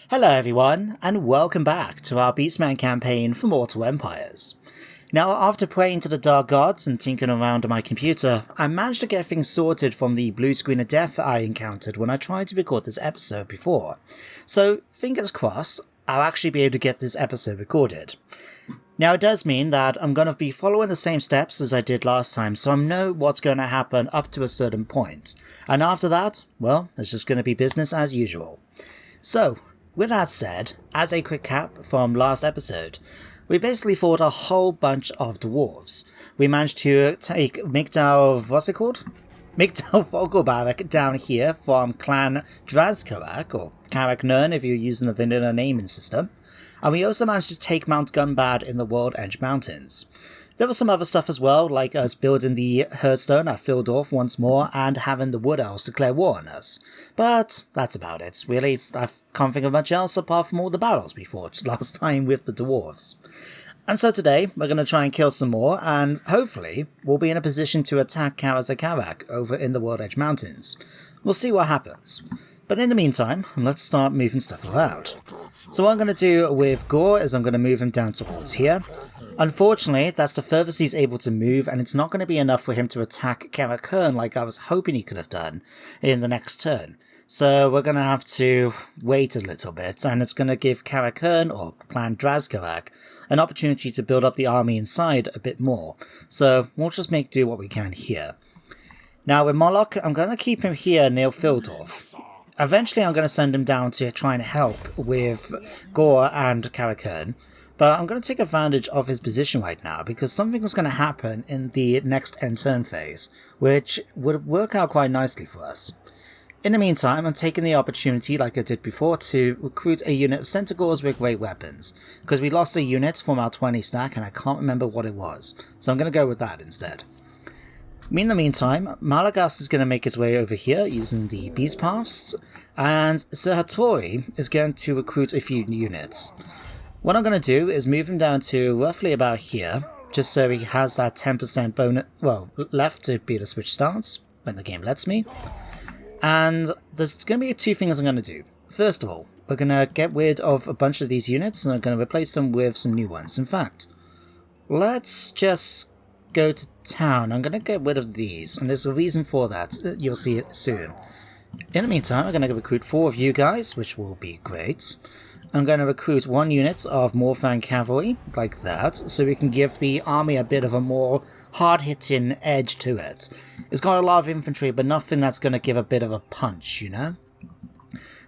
Hello everyone, and welcome back to our Beastmen campaign for Mortal Empires. Now, after praying to the Dark Gods and tinkering around on my computer, I managed to get things sorted from the blue screen of death I encountered when I tried to record this episode before. So, fingers crossed, I'll actually be able to get this episode recorded. Now, it does mean that I'm going to be following the same steps as I did last time, so I know what's going to happen up to a certain point. And after that, well, it's just going to be business as usual. So, with that said, as a quick cap from last episode, we basically fought a whole bunch of dwarves. We managed to take Migdal, what's it called? Migdal Fogelbarak down here from Clan Drazkarak, or Karak Hirn if you're using the vanilla naming system. And we also managed to take Mount Gunbad in the World Edge Mountains. There was some other stuff as well, like us building the Hearthstone at Dwarf once more and having the Wood Elves declare war on us. But that's about it, really. I can't think of much else apart from all the battles we fought last time with the dwarves. And so today, we're going to try and kill some more, and hopefully, we'll be in a position to attack Karak over in the World Edge Mountains. We'll see what happens. But in the meantime, let's start moving stuff around. So what I'm going to do with Gore is I'm going to move him down towards here. Unfortunately, that's the furthest he's able to move, and it's not going to be enough for him to attack Karak Hirn like I was hoping he could have done in the next turn. So we're going to have to wait a little bit, and it's going to give Karak Hirn, or Clan Drazkarak, an opportunity to build up the army inside a bit more. So we'll just make do what we can here. Now with Molokh, I'm going to keep him here near Dwarf. Eventually I'm going to send him down to try and help with Gore and Karak Hirn. But I'm going to take advantage of his position right now, because something is going to happen in the next end turn phase, which would work out quite nicely for us. In the meantime, I'm taking the opportunity, like I did before, to recruit a unit of Centaurs with great weapons, because we lost a unit from our 20 stack and I can't remember what it was, so I'm going to go with that instead. In the meantime, Malagast is going to make his way over here using the Beast Paths, and Sir Hattori is going to recruit a few units. What I'm going to do is move him down to roughly about here, just so he has that 10% bonus, left to be able to switch stance when the game lets me. And there's going to be two things I'm going to do. First of all, we're going to get rid of a bunch of these units and I'm going to replace them with some new ones. In fact, let's just go to town. I'm going to get rid of these, and there's a reason for that. You'll see it soon. In the meantime, I'm going to recruit 4 of you guys, which will be great. I'm going to recruit 1 unit of Morfang Cavalry, like that, so we can give the army a bit of a more hard-hitting edge to it. It's got a lot of infantry, but nothing that's going to give a bit of a punch, you know?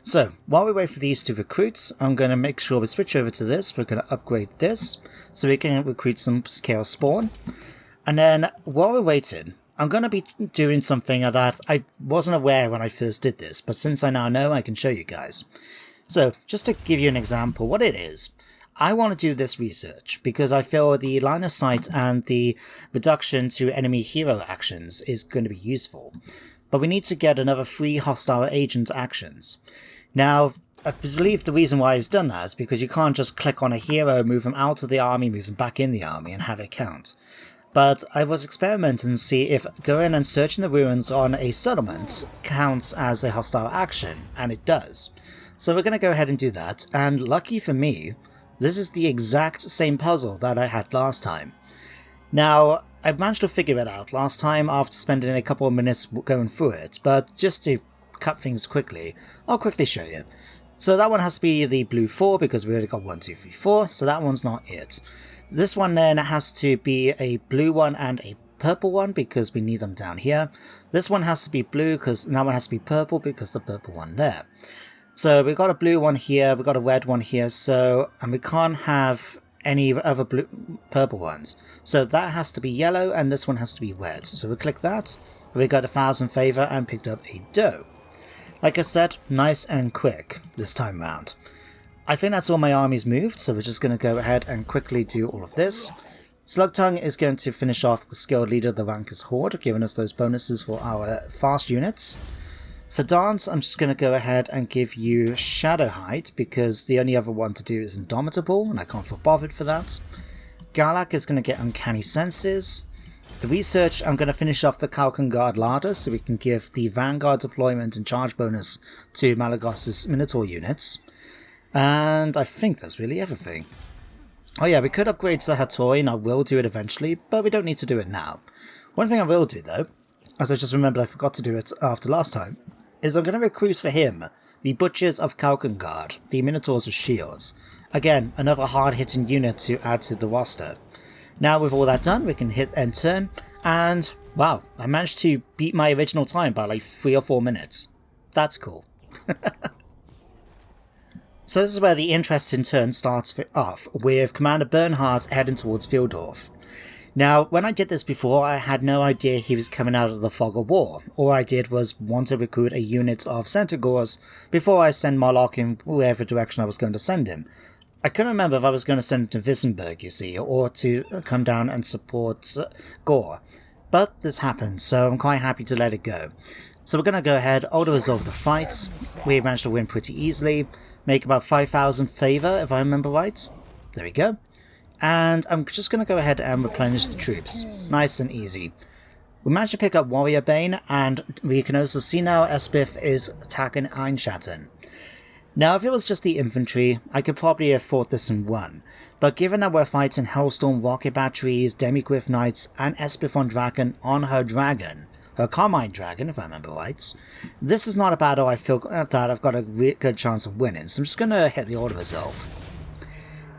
So, while we wait for these to recruit, I'm going to make sure we switch over to this. We're going to upgrade this, so we can recruit some Chaos Spawn. And then, while we're waiting, I'm going to be doing something that I wasn't aware when I first did this, but since I now know, I can show you guys. So, just to give you an example, what it is, I want to do this research because I feel the line of sight and the reduction to enemy hero actions is going to be useful. But we need to get another 3 hostile agent actions. Now, I believe the reason why he's done that is because you can't just click on a hero, move them out of the army, move them back in the army, and have it count. But I was experimenting to see if going and searching the ruins on a settlement counts as a hostile action, and it does. So we're going to go ahead and do that, and lucky for me, this is the exact same puzzle that I had last time. Now, I managed to figure it out last time after spending a couple of minutes going through it, but just to cut things quickly, I'll quickly show you. So that one has to be the blue 4 because we already got 1, 2, 3, 4, so that one's not it. This one then has to be a blue one and a purple one because we need them down here. This one has to be blue because that one has to be purple because the purple one there. So we've got a blue one here, we've got a red one here, and we can't have any other purple ones. So that has to be yellow and this one has to be red. So we click that, we got 1,000 favor and picked up a doe. Like I said, nice and quick this time round. I think that's all my armies moved, so we're just going to go ahead and quickly do all of this. Slugtongue is going to finish off the skilled leader of the Ranker's Horde, giving us those bonuses for our fast units. For Dance, I'm just going to go ahead and give you Shadow Height, because the only other one to do is Indomitable, and I can't feel bothered for that. Galak is going to get Uncanny Senses. The research, I'm going to finish off the Kalkengard Larder, so we can give the Vanguard deployment and charge bonus to Malagos's Minotaur units. And I think that's really everything. Oh yeah, we could upgrade to Hattori, and I will do it eventually, but we don't need to do it now. One thing I will do though, as I just remembered I forgot to do it after last time, is I'm going to recruit for him the Butchers of Erengrad, the Minotaurs with Shields. Again, another hard-hitting unit to add to the roster. Now with all that done, we can hit end turn, and wow, I managed to beat my original time by like 3 or 4 minutes. That's cool. So this is where the interesting turn starts off, with Commander Bernhardt heading towards Dwarf. Now, when I did this before, I had no idea he was coming out of the fog of war. All I did was want to recruit a unit of Centaurs before I send Molokh in wherever direction I was going to send him. I couldn't remember if I was going to send him to Wissenberg, you see, or to come down and support Gore. But this happened, so I'm quite happy to let it go. So we're going to go ahead, auto-resolve the fight. We managed to win pretty easily. Make about 5,000 favour, if I remember right. There we go. And I'm just going to go ahead and replenish the troops. Nice and easy. We managed to pick up Warrior Bane, and we can also see now Espith is attacking Einschatten. Now, if it was just the infantry, I could probably have fought this in one. But given that we're fighting Hellstorm Rocket Batteries, Demigryph Knights, and Espith on Dragon on her dragon, her Carmine Dragon, if I remember right, this is not a battle I feel that I've got a good chance of winning, so I'm just going to hit the auto resolve.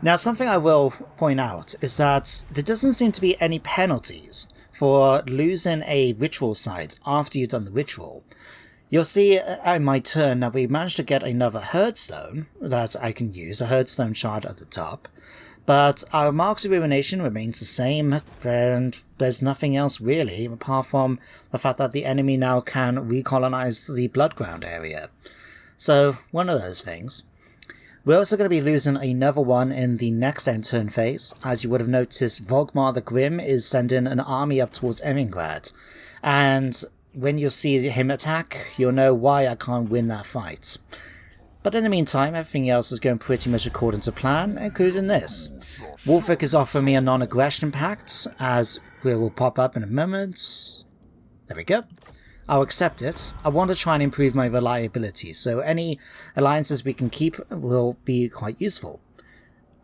Now, something I will point out is that there doesn't seem to be any penalties for losing a ritual site after you've done the ritual. You'll see in my turn that we managed to get another Herdstone that I can use, a Herdstone shard at the top, but our Marks of Ruination remains the same, and there's nothing else really, apart from the fact that the enemy now can recolonize the Bloodground area. So, one of those things. We're also going to be losing another one in the next end turn phase. As you would have noticed, Volkmar the Grim is sending an army up towards Erengrad, and when you see him attack, you'll know why I can't win that fight. But in the meantime, everything else is going pretty much according to plan, including this. Wolfric is offering me a non-aggression pact, as we will pop up in a moment. There we go. I'll accept it. I want to try and improve my reliability, so any alliances we can keep will be quite useful.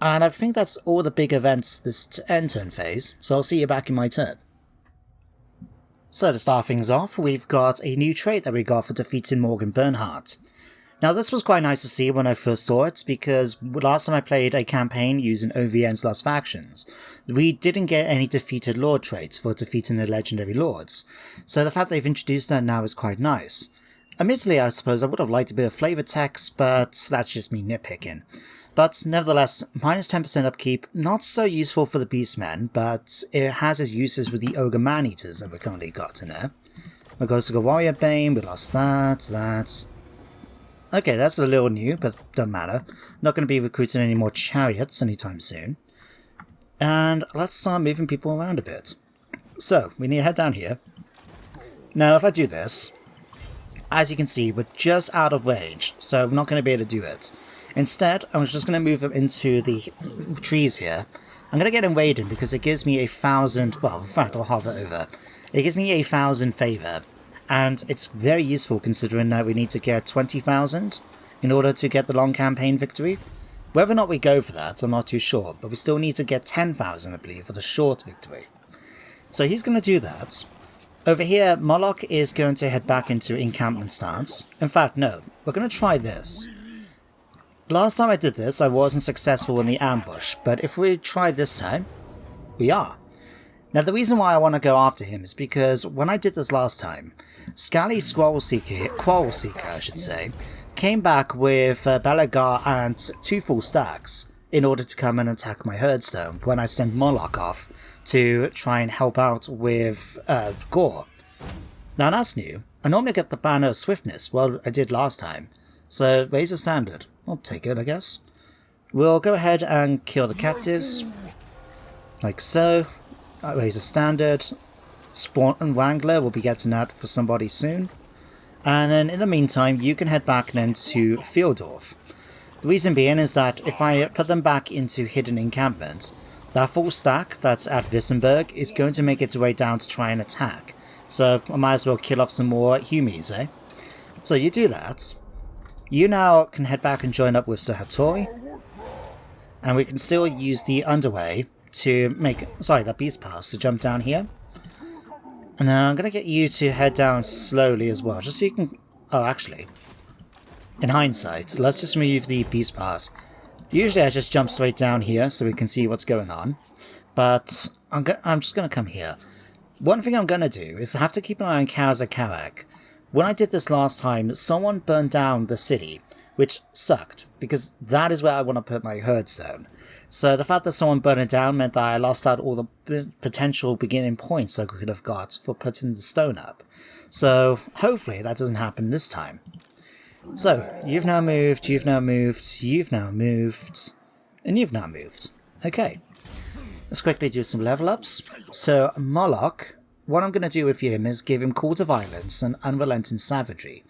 And I think that's all the big events this end turn phase, so I'll see you back in my turn. So to start things off, we've got a new trait that we got for defeating Morgan Bernhardt. Now this was quite nice to see when I first saw it, because last time I played a campaign using OVN's Lost Factions, we didn't get any defeated lord traits for defeating the legendary lords, so the fact they've introduced that now is quite nice. Admittedly, I suppose I would have liked a bit of flavor text, but that's just me nitpicking. But nevertheless, minus 10% upkeep, not so useful for the Beastmen, but it has its uses with the Ogre Man-Eaters that we currently got in there. We'll go to the Warrior Bane, we lost that. Okay, that's a little new, but don't matter. Not going to be recruiting any more chariots anytime soon. And let's start moving people around a bit. So, we need to head down here. Now, if I do this, as you can see, we're just out of range, so we're not going to be able to do it. Instead, I'm just going to move them into the trees here. I'm going to get him raiding because it gives me 1,000, well, in fact, I'll hover over. It gives me 1,000 favour. And it's very useful considering that we need to get 20,000 in order to get the long campaign victory. Whether or not we go for that, I'm not too sure, but we still need to get 10,000, I believe, for the short victory. So he's going to do that. Over here, Molokh is going to head back into encampment stance. In fact, no, we're going to try this. Last time I did this, I wasn't successful in the ambush, but if we try this time, we are. Now, the reason why I want to go after him is because when I did this last time, Scally Quarrel Seeker, came back with Belagar and 2 full stacks in order to come and attack my Herdstone when I sent Molokh off to try and help out with Gore. Now, that's new. I normally get the banner of Swiftness, well, I did last time, so raise the standard. I'll take it, I guess. We'll go ahead and kill the captives, like so. Raise a standard. Spawn and Wrangler will be getting that for somebody soon. And then in the meantime, you can head back then to Dwarf. The reason being is that if I put them back into hidden encampment, that full stack that's at Wissenberg is going to make its way down to try and attack. So I might as well kill off some more Humies, eh? So you do that. You now can head back and join up with Sir Hattori. And we can still use the underway to make, the beast pass to jump down here. And now I'm going to get you to head down slowly as well, just so you can... Oh, actually, in hindsight, let's just move the beast pass. Usually I just jump straight down here so we can see what's going on. But I'm just going to come here. One thing I'm going to do is I have to keep an eye on Karak. When I did this last time, someone burned down the city, which sucked, because that is where I want to put my herdstone. So the fact that someone burned it down meant that I lost out all the potential beginning points I could have got for putting the stone up. So hopefully that doesn't happen this time. So, you've now moved, you've now moved, you've now moved, and you've now moved. Okay. Let's quickly do some level ups. So, Molokh, what I'm going to do with him is give him Call to Violence and Unrelenting Savagery.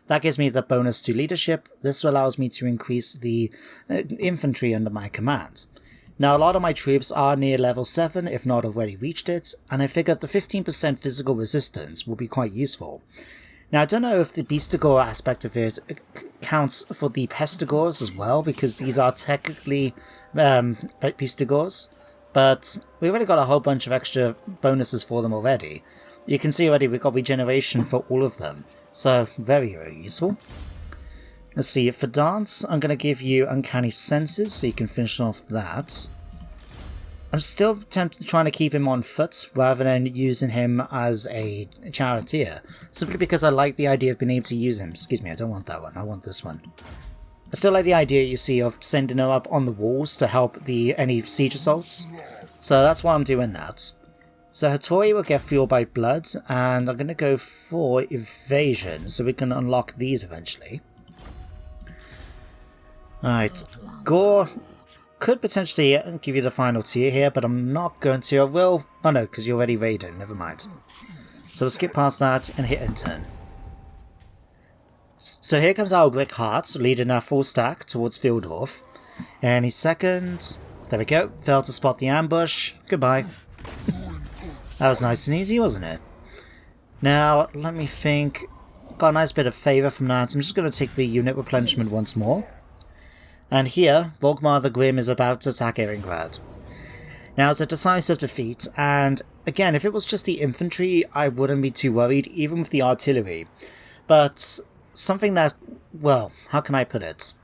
That gives me the bonus to leadership. This allows me to increase the infantry under my command. Now, a lot of my troops are near level 7, if not already reached it, and I figured the 15% physical resistance will be quite useful. Now, I don't know if the Beastigore aspect of it counts for the Pestigores as well, because these are technically Beastigores, but we've already got a whole bunch of extra bonuses for them already. You can see already we've got regeneration for all of them, so very, very useful. Let's see, for Dance, I'm going to give you Uncanny Senses, so you can finish off that. I'm still trying to keep him on foot, rather than using him as a charioteer, simply because I like the idea of being able to use him. Excuse me, I don't want that one, I want this one. I still like the idea, you see, of sending him up on the walls to help any siege assaults, so that's why I'm doing that. So Hattori will get fueled by blood, and I'm going to go for evasion, so we can unlock these eventually. Alright, Gore could potentially give you the final tier here, but I'm not going to. I will... Oh no, because you're already raided, never mind. So we'll skip past that and hit Intern. So here comes our Bernhardt, leading our full stack towards Fieldorf. Any second... There we go, failed to spot the ambush. Goodbye. That was nice and easy, wasn't it? Now, let me think. Got a nice bit of favour from that. I'm just going to take the unit replenishment once more. And here, Volkmar the Grim is about to attack Erengrad. Now, it's a decisive defeat, and again, if it was just the infantry, I wouldn't be too worried, even with the artillery. But something that, well, how can I put it?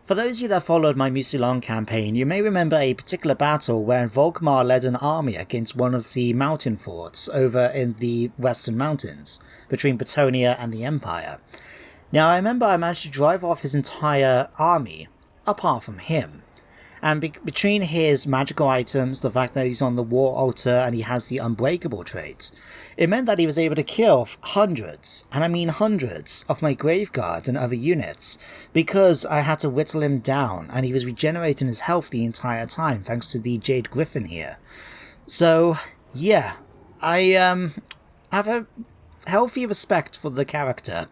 For those of you that followed my Musilon campaign, you may remember a particular battle where Volkmar led an army against one of the mountain forts over in the Western Mountains, between Batonia and the Empire. Now, I remember I managed to drive off his entire army, apart from him. And between his magical items, the fact that he's on the war altar and he has the unbreakable trait, it meant that he was able to kill hundreds, and I mean hundreds, of my graveguards and other units, because I had to whittle him down, and he was regenerating his health the entire time, thanks to the Jade Griffin here. So, yeah, I have a healthy respect for the character.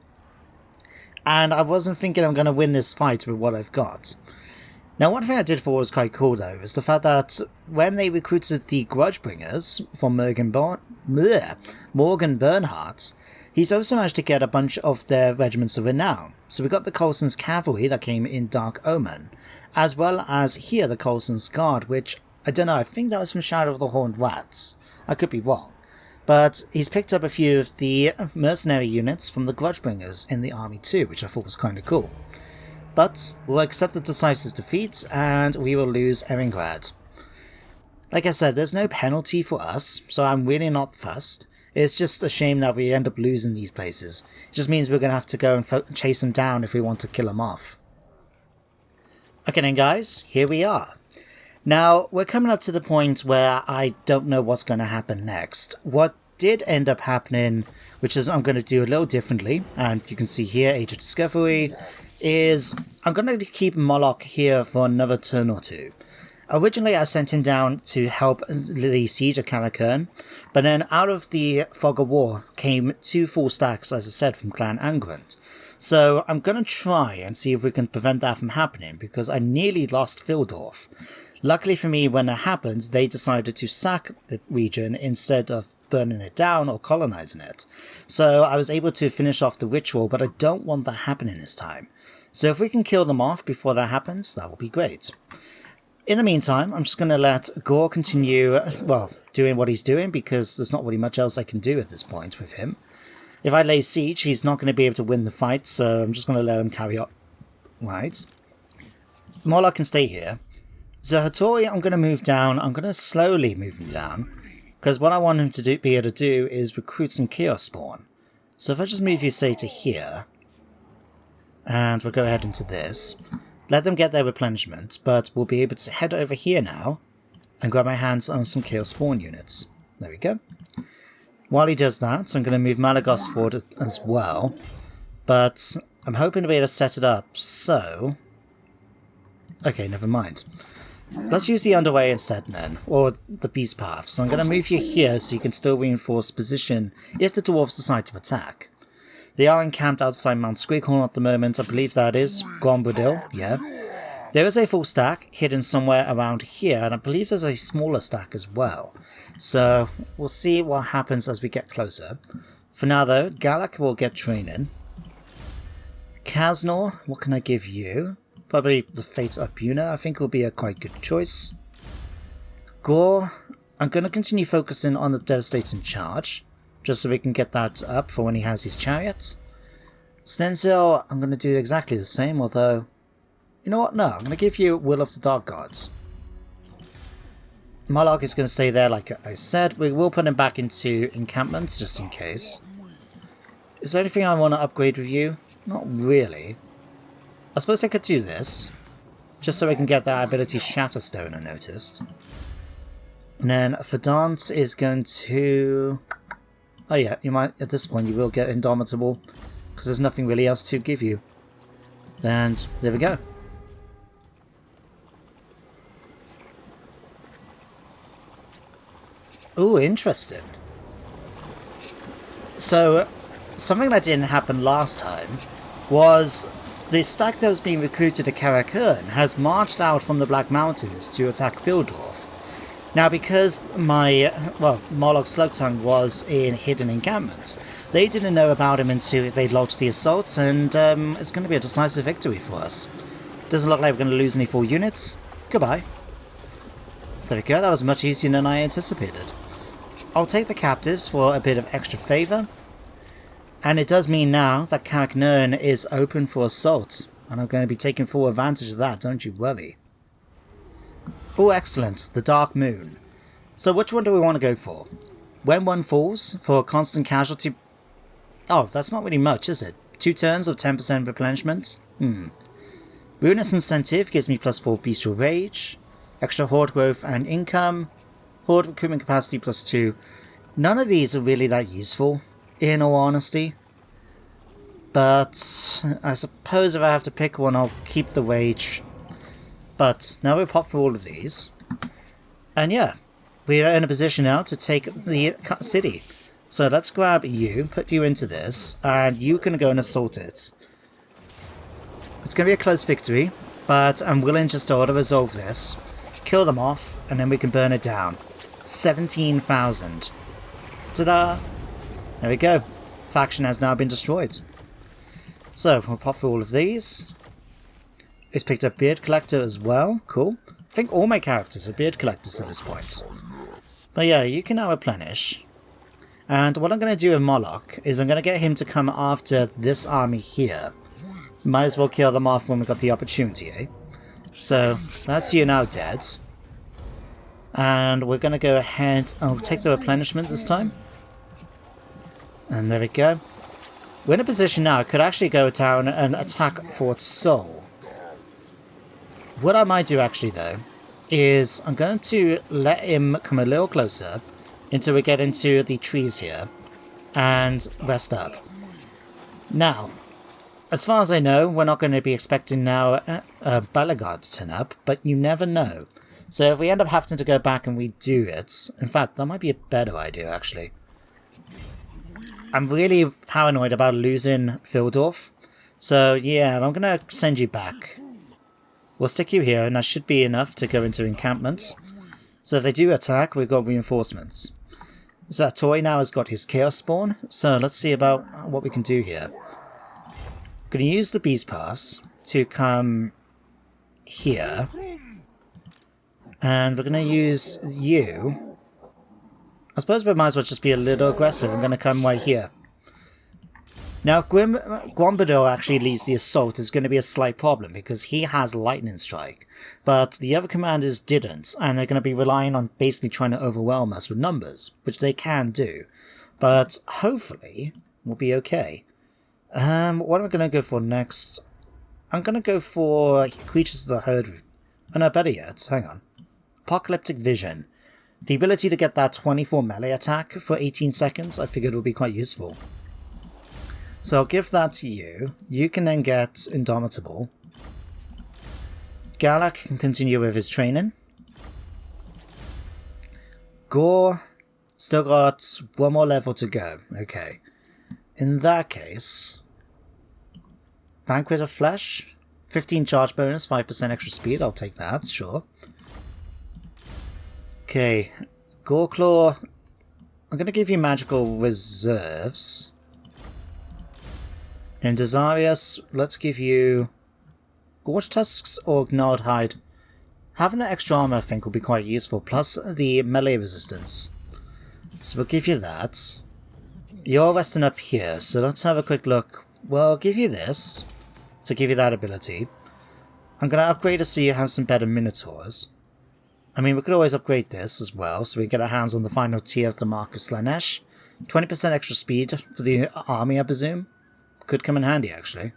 And I wasn't thinking I'm going to win this fight with what I've got. Now, one thing I did for was quite cool, though, is the fact that when they recruited the Grudgebringers from Morgan Bernhardt, he's also managed to get a bunch of their regiments of renown. So we got the Coulson's Cavalry that came in Dark Omen, as well as here the Coulson's Guard, which, I don't know, I think that was from Shadow of the Horned Rats. I could be wrong. But he's picked up a few of the mercenary units from the Grudgebringers in the army too, which I thought was kind of cool. But we'll accept the decisive defeat, and we will lose Erengrad. Like I said, there's no penalty for us, so I'm really not fussed. It's just a shame that we end up losing these places. It just means we're going to have to go and chase them down if we want to kill them off. Okay then guys, here we are. Now, we're coming up to the point where I don't know what's going to happen next. What did end up happening, which is I'm going to do a little differently, and you can see here, Age of Discovery, is I'm going to keep Molokh here for another turn or two. Originally, I sent him down to help the siege of Karak Hirn, but then out of the Fog of War came 2 full stacks, as I said, from Clan Erengrad. So I'm going to try and see if we can prevent that from happening, because I nearly lost Fieldorf. Luckily for me, when that happened, they decided to sack the region instead of burning it down or colonizing it. So I was able to finish off the ritual, but I don't want that happening this time. So if we can kill them off before that happens, that will be great. In the meantime, I'm just going to let Gore continue, well, doing what he's doing, because there's not really much else I can do at this point with him. If I lay siege, he's not going to be able to win the fight, so I'm just going to let him carry on. Right. Molokh can stay here. Zahatori, I'm going to move down. I'm going to slowly move him down, because what I want him to be able to do is recruit some Chaos Spawn. So if I just move you, say, to here, and we'll go ahead into this, let them get their replenishment, but we'll be able to head over here now and grab my hands on some Chaos Spawn units. There we go. While he does that, I'm going to move Malagos forward as well, but I'm hoping to be able to set it up, so... Okay, never mind. Let's use the underway instead then, or the beast path. So I'm going to move you here so you can still reinforce position if the dwarves decide to attack. They are encamped outside Mount Squeakhorn at the moment. I believe that is Grombindal, yeah. There is a full stack hidden somewhere around here, and I believe there's a smaller stack as well. So we'll see what happens as we get closer. For now though, Galak will get training. Kaznor, what can I give you? Probably the Fate of Buna, I think will be a quite good choice. Gore, I'm going to continue focusing on the Devastating Charge, just so we can get that up for when he has his chariots. Stenzel, I'm going to do exactly the same, although... You know what? No, I'm going to give you Will of the Dark Gods. Molokh is going to stay there, like I said. We will put him back into encampments, just in case. Is there anything I want to upgrade with you? Not really. I suppose I could do this, just so I can get that ability Shatterstone, I noticed. And then Verdant is going to... Oh yeah, you might, at this point you will get Indomitable, because there's nothing really else to give you. And there we go. Ooh, interesting. So, something that didn't happen last time was the stack that was being recruited to Karak Hirn has marched out from the Black Mountains to attack Dwarf. Now, because Molokh Slugtongue was in hidden encampments, they didn't know about him until they launched the assault, and it's going to be a decisive victory for us. Doesn't look like we're going to lose any full units. Goodbye. There we go, that was much easier than I anticipated. I'll take the captives for a bit of extra favour. And it does mean now that Karak Hirn is open for assault, and I'm going to be taking full advantage of that, don't you worry. Oh, excellent, the Dark Moon. So which one do we want to go for? When one falls, for a constant casualty... Oh, that's not really much, is it? 2 turns of 10% replenishment? Ruinous Incentive gives me +4 Bestial Rage, extra Horde Growth and Income, Horde Recruitment Capacity +2. None of these are really that useful, in all honesty. But I suppose if I have to pick one, I'll keep the Rage. But now we'll pop through all of these. And yeah, we are in a position now to take the city. So let's grab you, put you into this, and you can go and assault it. It's going to be a close victory, but I'm willing just to auto-resolve this, kill them off, and then we can burn it down. 17,000. Ta-da! There we go. Faction has now been destroyed. So, we'll pop through all of these. It's picked up Beard Collector as well. Cool. I think all my characters are Beard Collectors at this point. But yeah, you can now replenish. And what I'm going to do with Molokh is I'm going to get him to come after this army here. Might as well kill them off when we've got the opportunity, eh? So, that's you now dead. And we're going to go ahead... I'll take the replenishment this time. And there we go. We're in a position now, I could actually go down and attack Fort Soll. What I might do actually though, is I'm going to let him come a little closer until we get into the trees here and rest up. Now, as far as I know, we're not going to be expecting now Balagard to turn up, but you never know. So if we end up having to go back and redo it, in fact, that might be a better idea actually. I'm really paranoid about losing Dwarf, so yeah, I'm going to send you back. We'll stick you here, and that should be enough to go into encampments. So if they do attack, we've got reinforcements. So that toy now has got his Chaos Spawn, so let's see about what we can do here. I'm going to use the Beast Pass to come here, and we're going to use you. I suppose we might as well just be a little aggressive. I'm going to come right here. Now, Grombindal actually leads the assault is going to be a slight problem because he has Lightning Strike, but the other commanders didn't, and they're going to be relying on basically trying to overwhelm us with numbers, which they can do, but hopefully we'll be okay. What am I going to go for next? I'm going to go for Creatures of the Herd. Oh no, better yet, hang on. Apocalyptic Vision. The ability to get that 24 melee attack for 18 seconds, I figured would be quite useful. So I'll give that to you. You can then get Indomitable. Karak can continue with his training. Gore, still got one more level to go. Okay. In that case, Banquet of Flesh, 15 charge bonus, 5% extra speed. I'll take that, sure. Okay, Goreclaw, I'm going to give you magical reserves. And Desarius, let's give you Gorge Tusks or Gnarled Hide. Having the extra armor, I think, will be quite useful, plus the melee resistance. So we'll give you that. You're resting up here, so let's have a quick look. Well, I'll give you this, to give you that ability. I'm going to upgrade it so you have some better Minotaurs. I mean, we could always upgrade this as well, so we get our hands on the final tier of the Mark of Slaanesh. 20% extra speed for the army, I presume. Could come in handy, actually.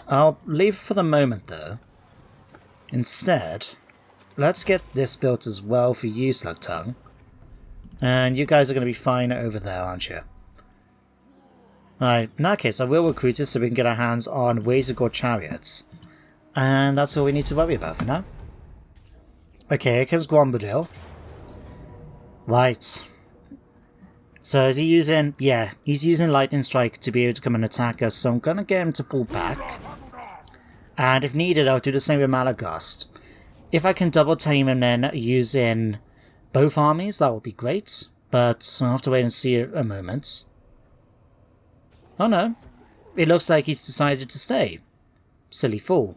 I'll leave it for the moment, though. Instead, let's get this built as well for you, Slugtongue. And you guys are going to be fine over there, aren't you? Alright, in that case, I will recruit it so we can get our hands on Razor Gore chariots. And that's all we need to worry about for now. Okay, here comes Grombindal. Right. So is he using... yeah, he's using Lightning Strike to be able to come and attack us, so I'm going to get him to pull back. And if needed, I'll do the same with Malagast. If I can double team him then using both armies, that would be great. But I'll have to wait and see a moment. Oh no. It looks like he's decided to stay. Silly fool.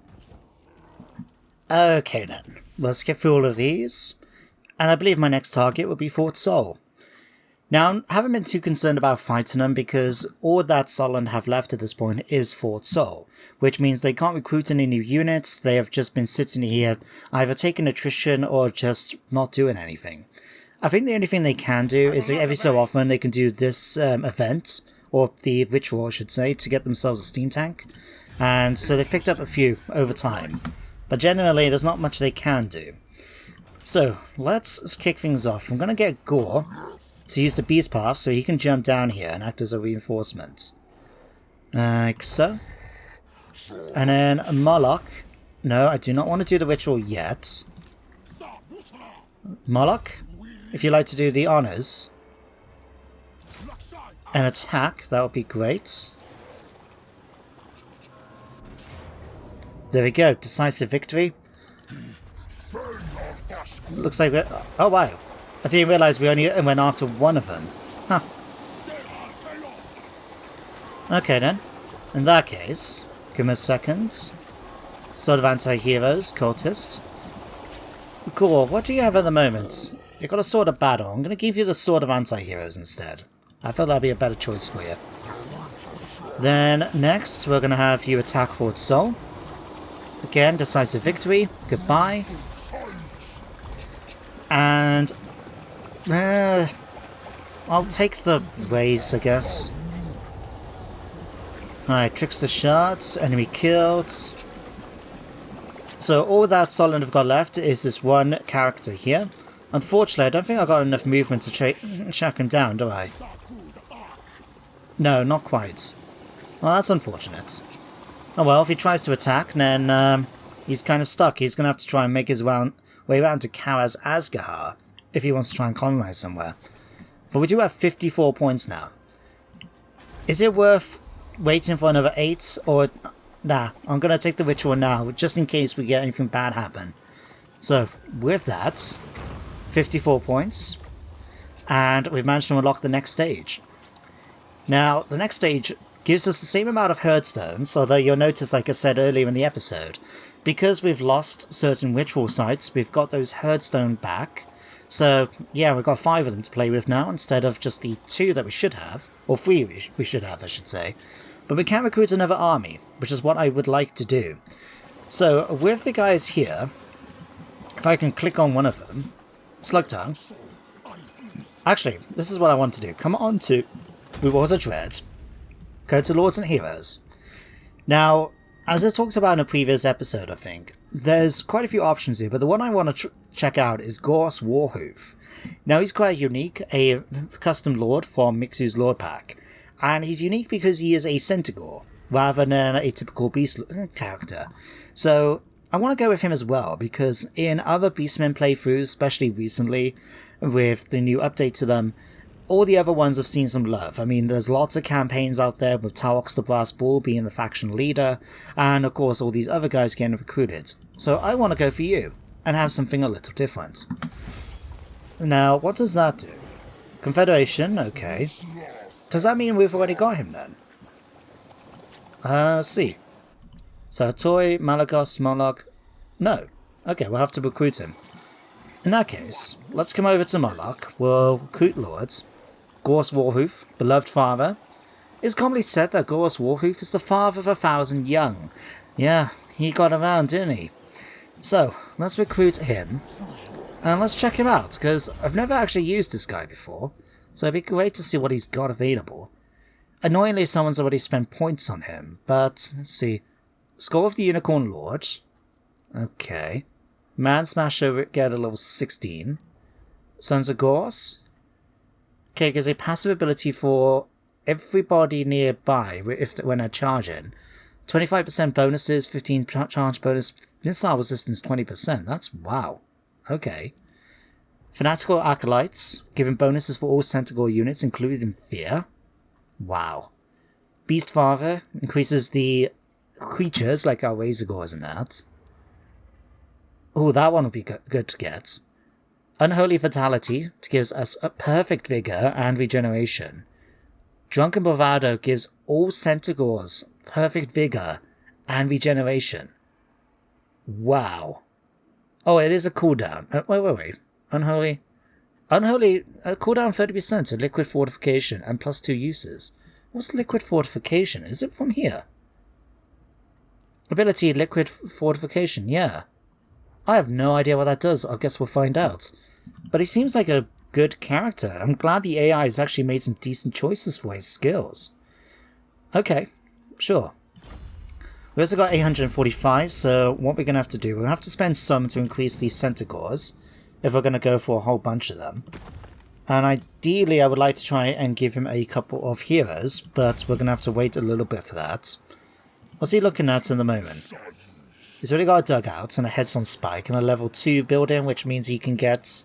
Okay then. Let's get through all of these. And I believe my next target will be Fort Soll. Now, I haven't been too concerned about fighting them because all that Solland have left at this point is Fort Soll, which means they can't recruit any new units. They have just been sitting here, either taking attrition or just not doing anything. I think the only thing they can do is every so often they can do this event, or the ritual I should say, to get themselves a steam tank. And so they've picked up a few over time. But generally there's not much they can do. So, let's kick things off. I'm going to get Gore to use the Beast Path so he can jump down here and act as a reinforcement. Like so. And then Molokh. No, I do not want to do the ritual yet. Molokh, if you'd like to do the honors. An attack, that would be great. There we go, decisive victory. Looks like we're... oh wow. I didn't realise we only went after one of them. Huh. Okay then. In that case, give me a second. Sword of Anti-Heroes, Cultist. Cool, what do you have at the moment? You've got a Sword of Battle. I'm going to give you the Sword of Anti-Heroes instead. I thought that'd be a better choice for you. Then, next, we're going to have you attack Fort Soll. Again, decisive victory. Goodbye. And... I'll take the raise, I guess. Alright, Trickster Shards, enemy killed. So all that Solid have got left is this one character here. Unfortunately, I don't think I got enough movement to track him down, do I? No, not quite. Well, that's unfortunate. Oh well, if he tries to attack, then he's kind of stuck. He's going to have to try and make his way around to Karaz Asgahar if he wants to try and colonize somewhere. But we do have 54 points now. Is it worth waiting for another 8? Or... nah, I'm going to take the ritual now, just in case we get anything bad happen. So, with that, 54 points. and we've managed to unlock the next stage. Now, the next stage gives us the same amount of herd stones, although you'll notice, like I said earlier in the episode, because we've lost certain ritual sites, we've got those herd stone back. So, yeah, we've got 5 of them to play with now, instead of just the 2 that we should have. Or 3 we should have, I should say. But we can recruit another army, which is what I would like to do. So, with the guys here, if I can click on one of them, Slugtongue. Actually, this is what I want to do. Come on to Rewards of Dread. Go to Lords and Heroes. Now, as I talked about in a previous episode, I think, there's quite a few options here, but the one I want to check out is Gorse Warhoof. Now, he's quite unique, a custom lord from Mixu's Lord Pack, and he's unique because he is a Centaur, rather than a typical beast character. So, I want to go with him as well, because in other Beastmen playthroughs, especially recently, with the new update to them, all the other ones have seen some love. I mean, there's lots of campaigns out there with Tarox the Brass Bull being the faction leader, and of course all these other guys getting recruited. So I want to go for you, and have something a little different. Now, what does that do? Confederation, okay. Does that mean we've already got him then? Let's see. Saratoi, Malagos, Molokh... No. Okay, we'll have to recruit him. In that case, let's come over to Molokh. We'll recruit lords. Gorse Warhoof, beloved father. It's commonly said that Gorse Warhoof is the father of 1,000 young. Yeah, he got around, didn't he? So, let's recruit him. And let's check him out, because I've never actually used this guy before. So it'd be great to see what he's got available. Annoyingly, someone's already spent points on him, but let's see. Score of the Unicorn Lord. Okay. Man Smasher get a level 16. Sons of Gorse. Okay, gives a passive ability for everybody nearby when they're charging. 25% bonuses, 15 charge bonus, missile resistance 20%. That's wow. Okay. Fanatical Acolytes, giving bonuses for all Centaur units, including Fear. Wow. Beast Father increases the creatures like our Razorgores and that. Oh, that one would be good to get. Unholy Fatality gives us a perfect vigor and regeneration. Drunken Bravado gives all Centaurs perfect vigor and regeneration. Wow. Oh, it is a cooldown. Wait. Unholy, cooldown 30% to liquid fortification and +2 uses. What's liquid fortification? Is it from here? Ability liquid fortification, yeah. I have no idea what that does. I guess we'll find out. But he seems like a good character. I'm glad the AI has actually made some decent choices for his skills. Okay, sure. We also got 845, so what we're going to have to do, we'll have to spend some to increase these Centaurs, if we're going to go for a whole bunch of them. And ideally, I would like to try and give him a couple of heroes, but we're going to have to wait a little bit for that. What's he looking at in the moment? He's already got a dugout and a heads on spike and a level 2 building, which means he can get...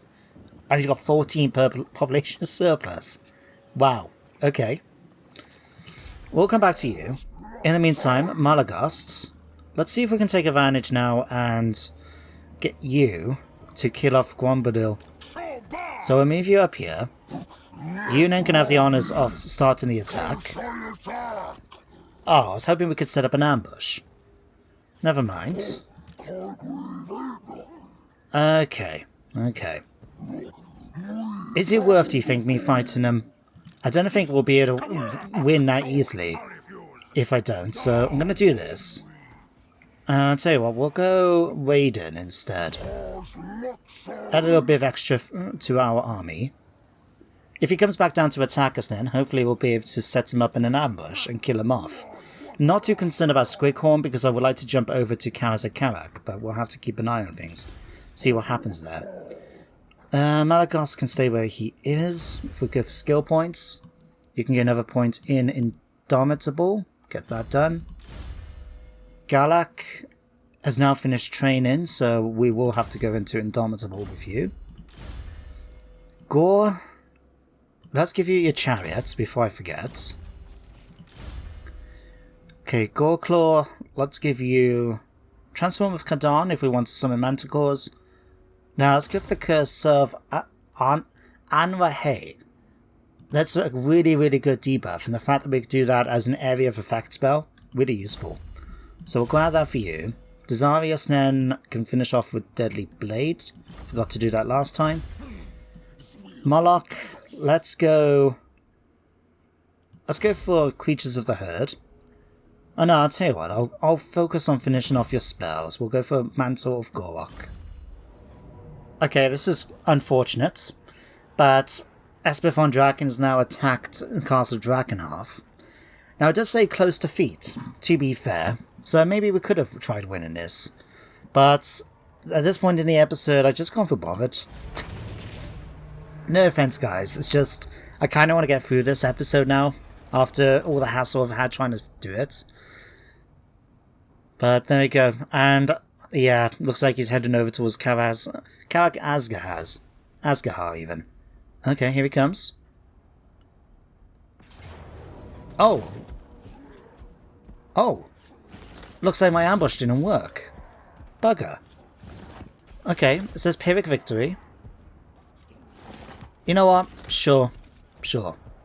And he's got 14 per population surplus. Wow. Okay. We'll come back to you. In the meantime, Malagos. Let's see if we can take advantage now and get you to kill off Grombindal. So we'll move you up here. You then can have the honours of starting the attack. Oh, I was hoping we could set up an ambush. Never mind. Okay. Is it worth, do you think, me fighting them? I don't think we'll be able to win that easily if I don't, so I'm going to do this. I'll tell you what, we'll go Raiden instead. Add a little bit of extra to our army. If he comes back down to attack us then, hopefully we'll be able to set him up in an ambush and kill him off. Not too concerned about Squighorn because I would like to jump over to Karak, but we'll have to keep an eye on things. See what happens there. Malagos can stay where he is. If we go for skill points, you can get another point in Indomitable. Get that done. Galak has now finished training, so we will have to go into Indomitable with you. Gore, let's give you your chariots before I forget. Okay, Goreclaw, let's give you Transform with Kadan if we want to summon Manticores. Now let's give the Curse of and Hay. That's a really, really good debuff, and the fact that we can do that as an area of effect spell, really useful. So we'll grab that for you. Desarius then can finish off with Deadly Blade. Forgot to do that last time. Molokh, let's go for Creatures of the Herd. Oh no, I'll tell you what, I'll focus on finishing off your spells. We'll go for Mantle of Gorok. Okay, this is unfortunate, but Esper von Draken is now attacked Castle Drakenhof. Now it does say close defeat, to be fair, so maybe we could have tried winning this. But at this point in the episode, I just can't be bothered. No offense, guys, it's just, I kind of want to get through this episode now, after all the hassle I've had trying to do it. But there we go, and yeah, looks like he's heading over towards Karak Asgahar even. Okay, here he comes. Oh! Oh! Looks like my ambush didn't work. Bugger. Okay, it says Pyrrhic Victory. You know what? Sure.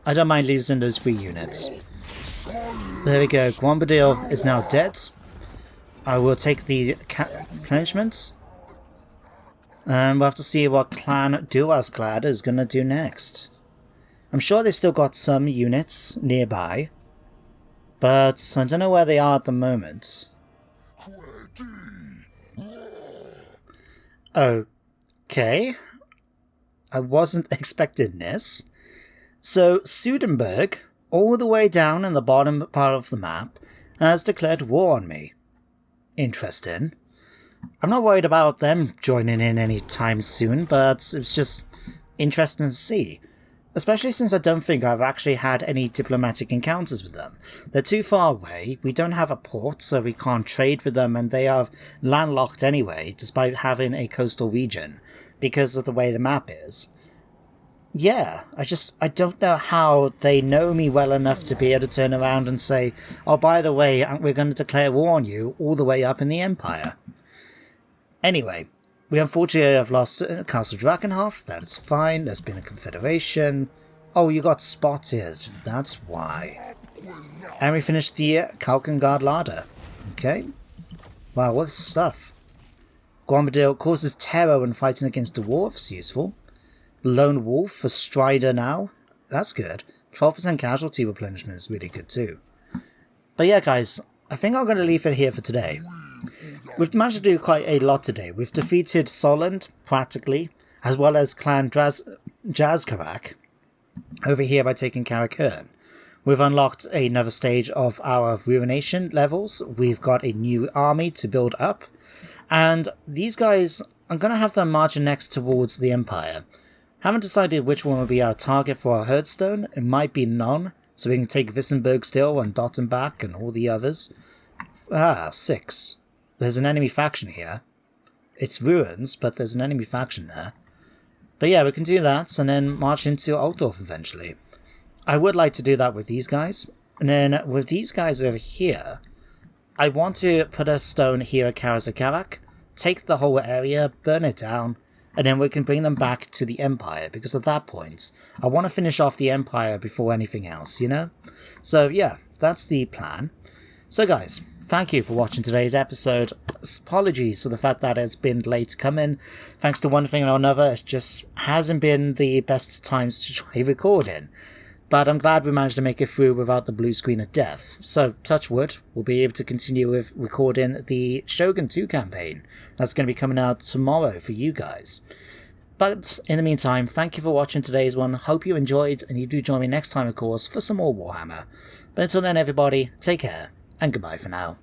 I don't mind losing those 3 units. There we go. Grombindal is now dead. I will take the replenishments. And we'll have to see what Clan Duasglad is going to do next. I'm sure they've still got some units nearby, but I don't know where they are at the moment. Okay. I wasn't expecting this. So, Sudenburg, all the way down in the bottom part of the map, has declared war on me. Interesting. I'm not worried about them joining in anytime soon, but it's just interesting to see. Especially since I don't think I've actually had any diplomatic encounters with them. They're too far away, we don't have a port, so we can't trade with them, and they are landlocked anyway, despite having a coastal region, because of the way the map is. Yeah, I don't know how they know me well enough to be able to turn around and say, oh, by the way, we're going to declare war on you all the way up in the Empire. Anyway, we unfortunately have lost Castle Drakenhof. That's fine. There's been a confederation. Oh, you got spotted. That's why. And we finished the Kalkengard ladder. Okay. Wow, what's stuff? Grombindal causes terror when fighting against dwarves. Useful. Lone Wolf for Strider now. That's good. 12% casualty replenishment is really good too. But yeah, guys, I think I'm going to leave it here for today. We've managed to do quite a lot today. We've defeated Solland, practically, as well as Clan Jazkarak over here by taking Karak Hirn. We've unlocked another stage of our ruination levels. We've got a new army to build up. And these guys, I'm going to have them marching next towards the Empire. Haven't decided which one will be our target for our Herdstone. It might be none, so we can take Wissenberg still and Dottenbach and all the others. 6. There's an enemy faction here. It's ruins, but there's an enemy faction there. But yeah, we can do that, and then march into Altdorf eventually. I would like to do that with these guys. And then with these guys over here, I want to put a stone here at Karak, take the whole area, burn it down, and then we can bring them back to the Empire, because at that point, I want to finish off the Empire before anything else, you know? So yeah, that's the plan. So guys, thank you for watching today's episode. Apologies for the fact that it's been late coming. Thanks to one thing or another, it just hasn't been the best times to try recording. But I'm glad we managed to make it through without the blue screen of death. So, touch wood, we'll be able to continue with recording the Shogun 2 campaign. That's going to be coming out tomorrow for you guys. But in the meantime, thank you for watching today's one. Hope you enjoyed, and you do join me next time, of course, for some more Warhammer. But until then, everybody, take care, and goodbye for now.